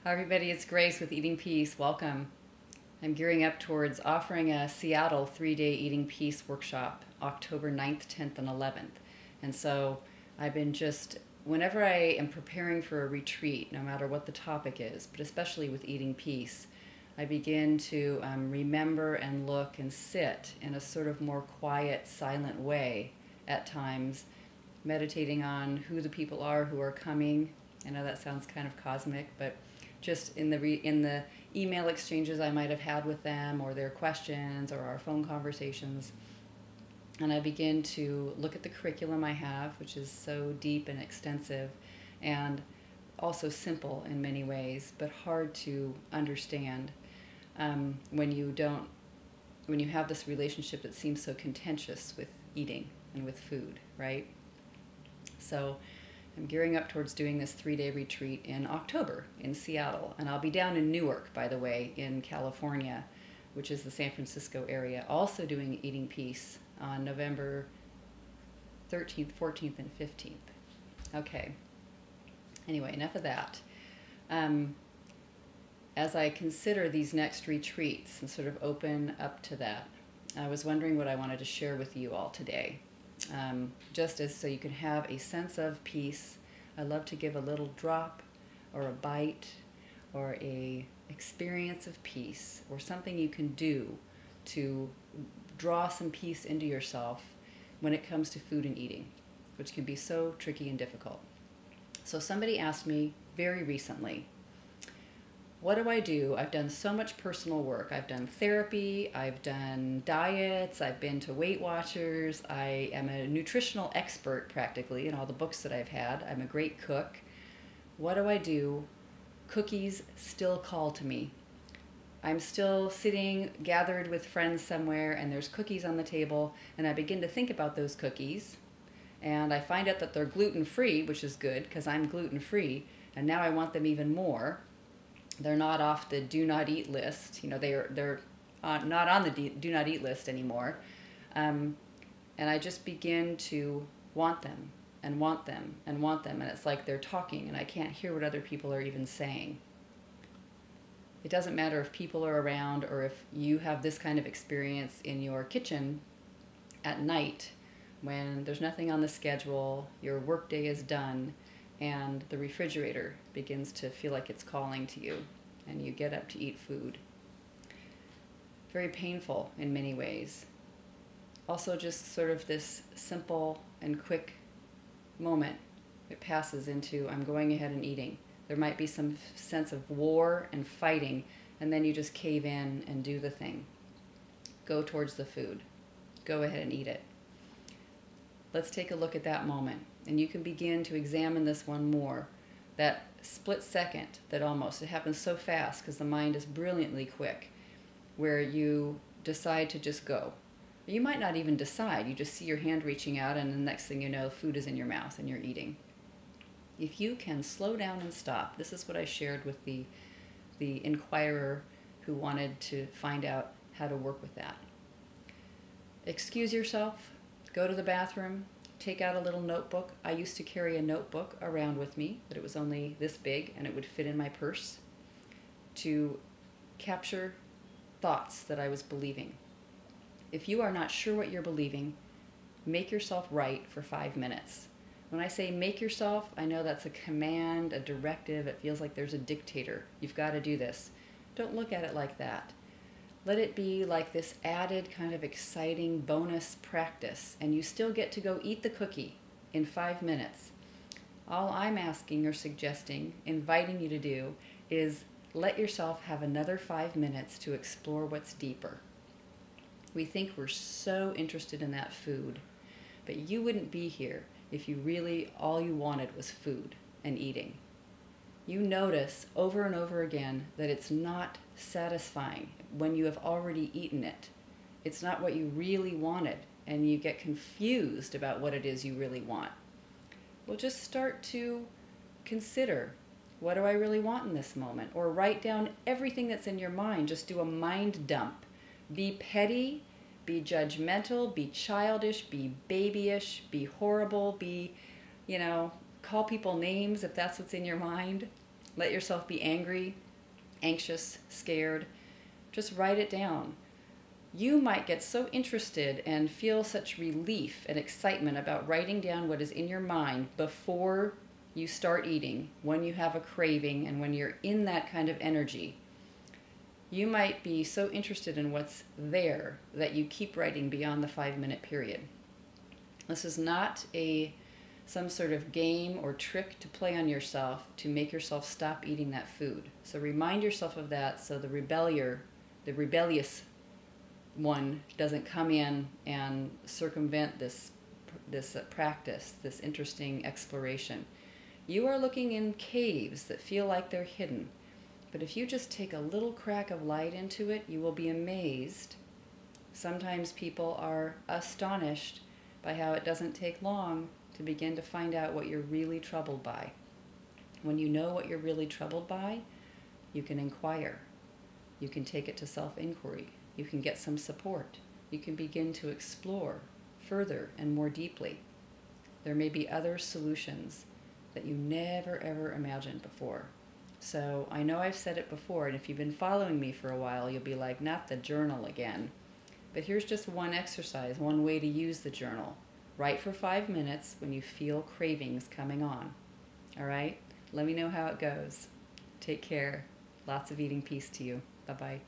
Hi everybody, it's Grace with Eating Peace. Welcome. I'm gearing up towards offering a Seattle 3-day Eating Peace workshop, October 9th, 10th, and 11th. And so I've been whenever I am preparing for a retreat, no matter what the topic is, but especially with Eating Peace, I begin to remember and look and sit in a sort of more quiet, silent way at times, meditating on who the people are who are coming. I know that sounds kind of cosmic, but just in the email exchanges I might have had with them, or their questions, or our phone conversations. And I begin to look at the curriculum I have, which is so deep and extensive, and also simple in many ways, but hard to understand when you have this relationship that seems so contentious with eating and with food, right? So I'm gearing up towards doing this 3-day retreat in October in Seattle. And I'll be down in Newark, by the way, in California, which is the San Francisco area, also doing Eating Peace on November 13th, 14th, and 15th. Okay. Anyway, enough of that. As I consider these next retreats and sort of open up to that, I was wondering what I wanted to share with you all today. Just as so you can have a sense of peace. I love to give a little drop or a bite or a experience of peace, or something you can do to draw some peace into yourself when it comes to food and eating, which can be so tricky and difficult. So somebody asked me very recently, what do I do? I've done so much personal work. I've done therapy, I've done diets, I've been to Weight Watchers, I am a nutritional expert practically in all the books that I've had. I'm a great cook. What do I do? Cookies still call to me. I'm still sitting gathered with friends somewhere, and there's cookies on the table, and I begin to think about those cookies, and I find out that they're gluten-free, which is good because I'm gluten-free, and now I want them even more. They're not off the do not eat list. You know, they're not on the do not eat list anymore. And I just begin to want them and want them and want them. And it's like they're talking and I can't hear what other people are even saying. It doesn't matter if people are around or if you have this kind of experience in your kitchen at night when there's nothing on the schedule, your workday is done, and the refrigerator begins to feel like it's calling to you, and you get up to eat food. Very painful in many ways. Also just sort of this simple and quick moment. It passes into, I'm going ahead and eating. There might be some sense of war and fighting, and then you just cave in and do the thing. Go towards the food. Go ahead and eat it. Let's take a look at that moment. And you can begin to examine this one more. That split second that it happens so fast because the mind is brilliantly quick, where you decide to just go. You might not even decide. You just see your hand reaching out, and the next thing you know, food is in your mouth and you're eating. If you can slow down and stop, this is what I shared with the inquirer who wanted to find out how to work with that. Excuse yourself, go to the bathroom, take out a little notebook. I used to carry a notebook around with me, but it was only this big and it would fit in my purse, to capture thoughts that I was believing. If you are not sure what you're believing, make yourself right for 5 minutes. When I say make yourself, I know that's a command, a directive. It feels like there's a dictator. You've got to do this. Don't look at it like that. Let it be like this added kind of exciting bonus practice, and you still get to go eat the cookie in 5 minutes. All I'm asking or suggesting, inviting you to do, is let yourself have another 5 minutes to explore what's deeper. We think we're so interested in that food, but you wouldn't be here if you really, all you wanted was food and eating. You notice over and over again that it's not satisfying when you have already eaten it. It's not what you really wanted, and you get confused about what it is you really want. Well, just start to consider, what do I really want in this moment? Or write down everything that's in your mind. Just do a mind dump. Be petty, be judgmental, be childish, be babyish, be horrible, call people names if that's what's in your mind. Let yourself be angry, anxious, scared. Just write it down. You might get so interested and feel such relief and excitement about writing down what is in your mind before you start eating, when you have a craving and when you're in that kind of energy. You might be so interested in what's there that you keep writing beyond the 5-minute period. This is not some sort of game or trick to play on yourself to make yourself stop eating that food. So remind yourself of that so the rebellious one doesn't come in and circumvent this practice, this interesting exploration. You are looking in caves that feel like they're hidden. But if you just take a little crack of light into it, you will be amazed. Sometimes people are astonished by how it doesn't take long to begin to find out what you're really troubled by. When you know what you're really troubled by, you can inquire. You can take it to self-inquiry. You can get some support. You can begin to explore further and more deeply. There may be other solutions that you never ever imagined before. So I know I've said it before, and if you've been following me for a while, you'll be like, not the journal again. But here's just one exercise, one way to use the journal. Write for 5 minutes when you feel cravings coming on. All right? Let me know how it goes. Take care. Lots of eating peace to you. Bye-bye.